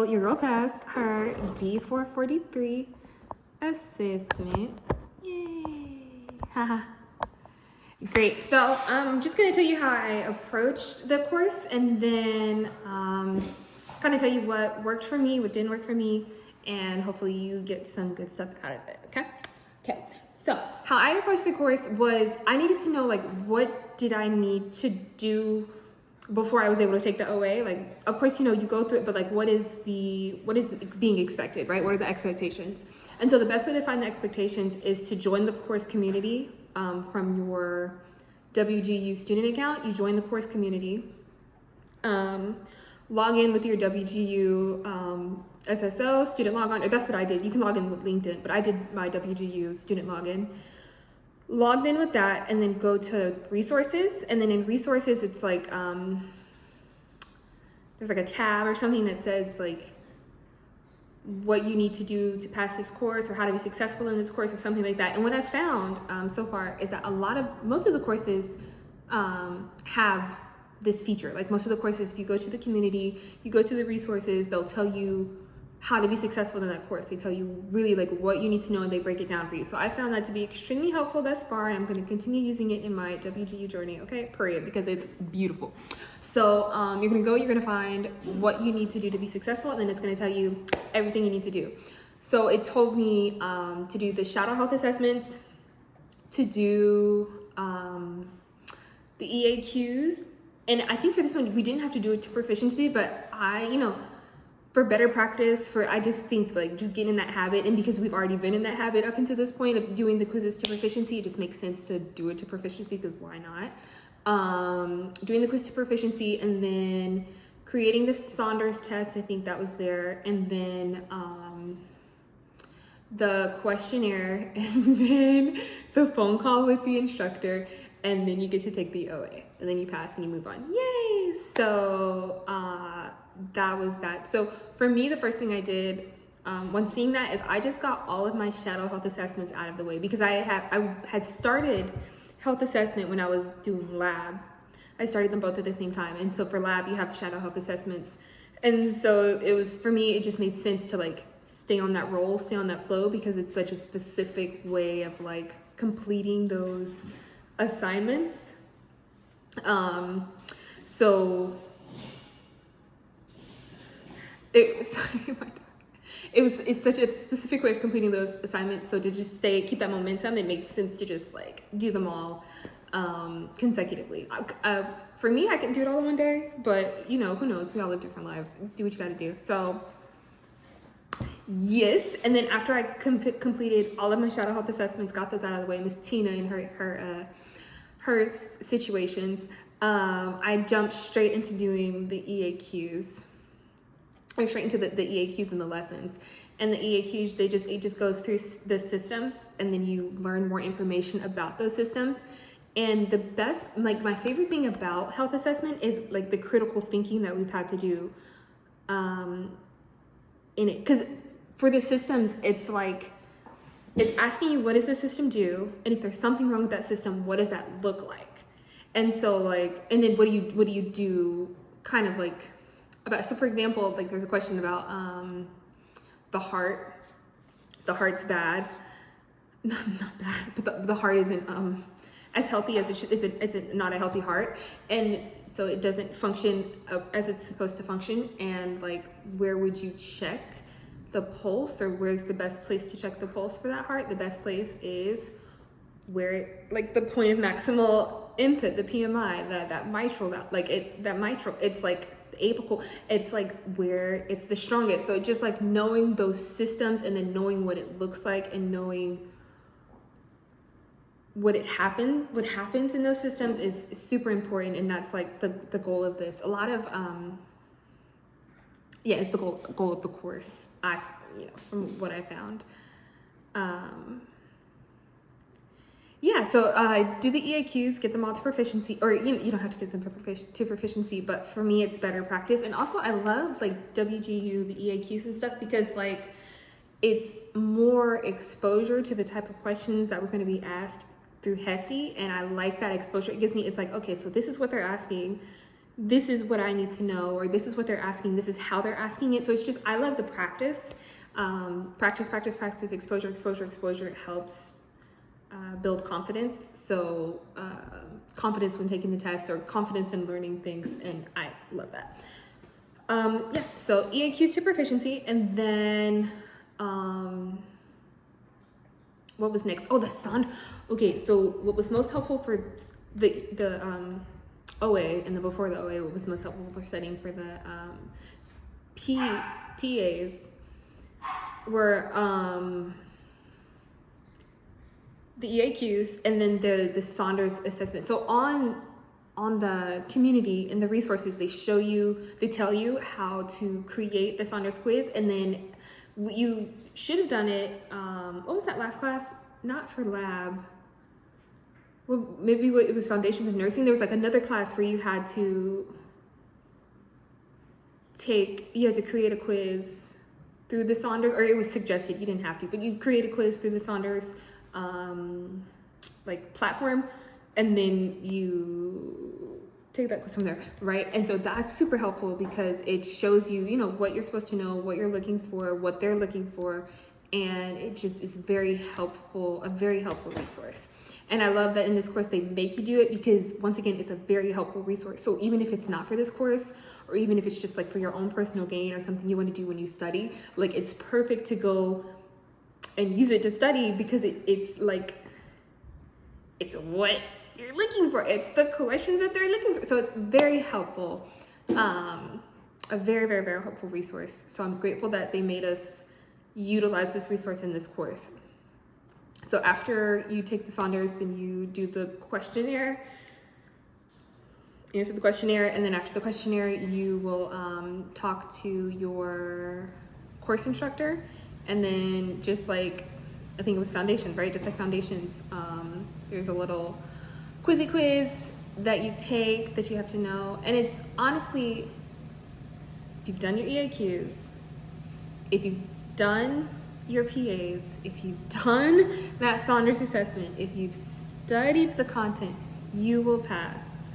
your girl passed her d443 assessment. Yay! Haha. Great. So I'm just going to tell you how I approached the course, and then kind of tell you what worked for me, what didn't work for me, and hopefully you get some good stuff out of it. Okay. So how I approached the course was I needed to know, like, what did I need to do before I was able to take the OA. Like, of course, you go through it, but like, what is being expected, right? What are the expectations? And so the best way to find the expectations is to join the course community from your WGU student account. You join the course community, log in with your WGU SSO, student login, or that's what I did. You can log in with LinkedIn, but I did my WGU student login. Logged in with that, and then go to resources, and then in resources it's like there's like a tab or something that says like what you need to do to pass this course, or how to be successful in this course, or something like that. And what I've found so far is that most of the courses have this feature. Like, most of the courses, if you go to the community, you go to the resources, they'll tell you how to be successful in that course. They tell you really like what you need to know, and they break it down for you. So I found that to be extremely helpful thus far, and I'm going to continue using it in my WGU journey, okay, period, because it's beautiful. So you're going to find what you need to do to be successful, and then it's going to tell you everything you need to do. So it told me to do the shadow health assessments, to do the EAQs, and I think for this one we didn't have to do it to proficiency, but for better practice, I just think like just getting in that habit, and because we've already been in that habit up until this point of doing the quizzes to proficiency, it just makes sense to do it to proficiency, because why not? Doing the quiz to proficiency, and then creating the Saunders test, I think that was there, and then the questionnaire, and then the phone call with the instructor, and then you get to take the OA, and then you pass and you move on. Yay! So that was that. So for me, the first thing I did when seeing that is I just got all of my shadow health assessments out of the way, because I had started health assessment when I was doing lab. I started them both at the same time, and so for lab you have shadow health assessments, and so it was, for me, it just made sense to like stay on that roll, stay on that flow, because it's such a specific way of like completing those assignments. So it's such a specific way of completing those assignments. So to just keep that momentum, it makes sense to just like do them all consecutively. For me, I can do it all in one day, but who knows? We all live different lives. Do what you got to do. So yes, and then after I completed all of my shadow health assessments, got those out of the way, Miss Tina and her situations, I jumped straight into doing the EAQs. Or straight into the EAQs and the lessons. And the EAQs, it just goes through the systems, and then you learn more information about those systems. And the best, like my favorite thing about health assessment is like the critical thinking that we've had to do in it. Because for the systems, it's like, it's asking you, what does the system do? And if there's something wrong with that system, what does that look like? And so like, and then what do you do kind of like, so for example, like there's a question about the heart. The heart's bad. Not bad, but the heart isn't as healthy as it should. It's not a healthy heart, and so it doesn't function as it's supposed to function. And like, where would you check the pulse, or where's the best place to check the pulse for that heart? The best place is where, like, the point of maximal input, the PMI, that mitral, it's like apical, it's like where it's the strongest. So just like knowing those systems, and then knowing what it looks like, and knowing what happens in those systems is super important. And that's like the goal of this. A lot of it's the goal of the course, from what I found. So do the EAQs, get them all to proficiency, or you don't have to get them to proficiency, but for me it's better practice. And also I love like WGU, the EAQs and stuff, because like it's more exposure to the type of questions that we're going to be asked through HESI, and I like that exposure. It gives me, it's like, okay, so this is what they're asking, this is what I need to know, or this is what they're asking, this is how they're asking it. So it's just, I love the practice. Practice, exposure. It helps build confidence. So confidence when taking the test, or confidence in learning things, and I love that. Yeah, so EAQs to proficiency, and then what was next? Oh, the sound. Okay, so what was most helpful for the OA, and then before the OA, what was most helpful for studying for the PAs were the EAQs, and then the Saunders assessment. So on the community, in the resources, they tell you how to create the Saunders quiz, and then you should have done it, what was that last class? Not for lab. Well, maybe it was Foundations of Nursing. There was like another class where you had to create a quiz through the Saunders, or it was suggested, you didn't have to, but you create a quiz through the Saunders like platform, and then you take that quiz from there, right? And so that's super helpful because it shows you, what you're supposed to know, what you're looking for, what they're looking for, and it just is a very helpful resource. And I love that in this course they make you do it, because once again, it's a very helpful resource. So even if it's not for this course, or even if it's just like for your own personal gain or something you want to do when you study, like it's perfect to go and use it to study, because it's like, it's what you're looking for. It's the questions that they're looking for. So it's very helpful. A very, very, very helpful resource. So I'm grateful that they made us utilize this resource in this course. So after you take the Saunders, then you do the questionnaire, answer the questionnaire, and then after the questionnaire, you will talk to your course instructor, and then just like, I think it was Foundations, right? Just like Foundations, there's a little quizzy quiz that you take that you have to know, and it's honestly, if you've done your EAQs, if you've done your PAs, if you've done that Saunders assessment, if you've studied the content, you will pass.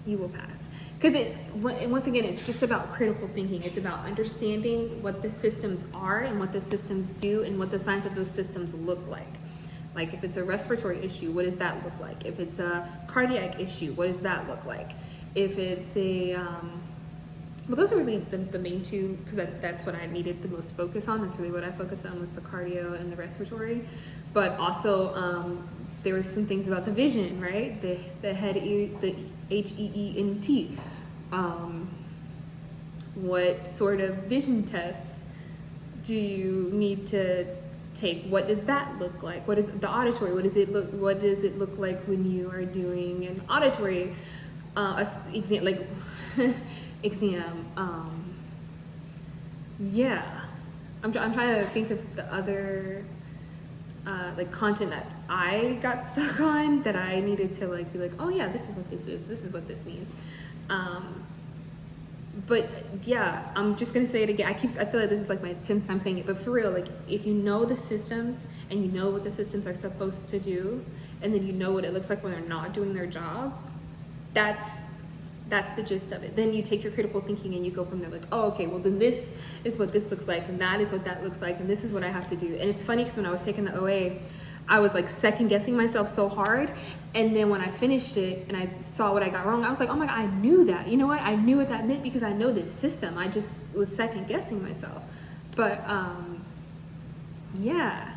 You will pass. Because once again, it's just about critical thinking. It's about understanding what the systems are and what the systems do and what the signs of those systems look like. Like if it's a respiratory issue, what does that look like? If it's a cardiac issue, what does that look like? If it's a well, those are really the main two, because that's what I needed the most focus on. That's really what I focused on, was the cardio and the respiratory. But also, there was some things about the vision, right? The HEENT. What sort of vision tests do you need to take? What does that look like? What is the auditory? What does it look like when you are doing an auditory exam? Like. Exam. Yeah, I'm trying to think of the other like content that I got stuck on, that I needed to like be like, oh yeah, this is what this is. This is what this means. But yeah, I'm just gonna say it again. I feel like this is like my 10th time saying it, but for real, like if you know the systems and you know what the systems are supposed to do, and then you know what it looks like when they're not doing their job, that's the gist of it. Then you take your critical thinking and you go from there like, oh, okay, well then this is what this looks like, and that is what that looks like, and this is what I have to do. And it's funny because when I was taking the OA, I was like second guessing myself so hard. And then when I finished it and I saw what I got wrong, I was like, oh my God, I knew that. You know what? I knew what that meant because I know this system. I just was second guessing myself. But yeah,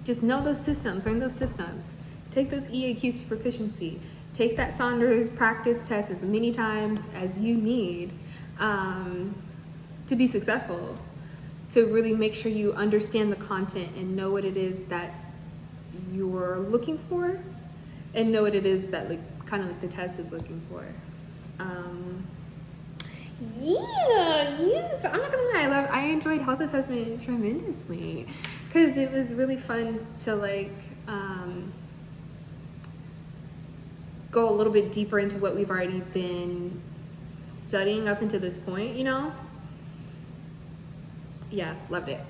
just know those systems, learn those systems. Take those EAQs to proficiency. Take that Saunders practice test as many times as you need to be successful, to really make sure you understand the content and know what it is that you're looking for, and know what it is that like kind of like the test is looking for. So I'm not gonna lie, I enjoyed health assessment tremendously, because it was really fun to like go a little bit deeper into what we've already been studying up until this point, you know? Yeah, loved it.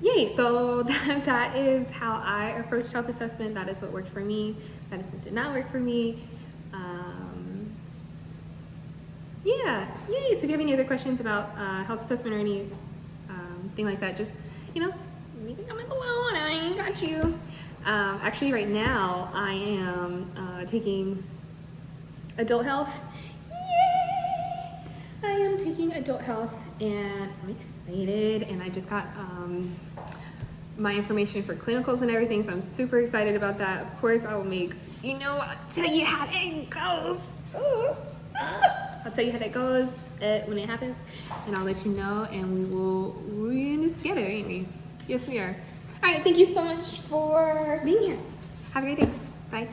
Yay, so that is how I approached health assessment. That is what worked for me. That is what did not work for me. Yeah, yay. So if you have any other questions about health assessment or any thing like that, just, you know, leave a comment below and I got you. Actually, right now I am taking adult health. Yay! I am taking adult health and I'm excited, and I just got my information for clinicals and everything, so I'm super excited about that. Of course, I will make, you know, I'll tell you how it goes. I'll tell you how that goes when it happens, and I'll let you know, and we're in this together, ain't we? Yes, we are. All right, thank you so much for being here. Have a great day. Bye.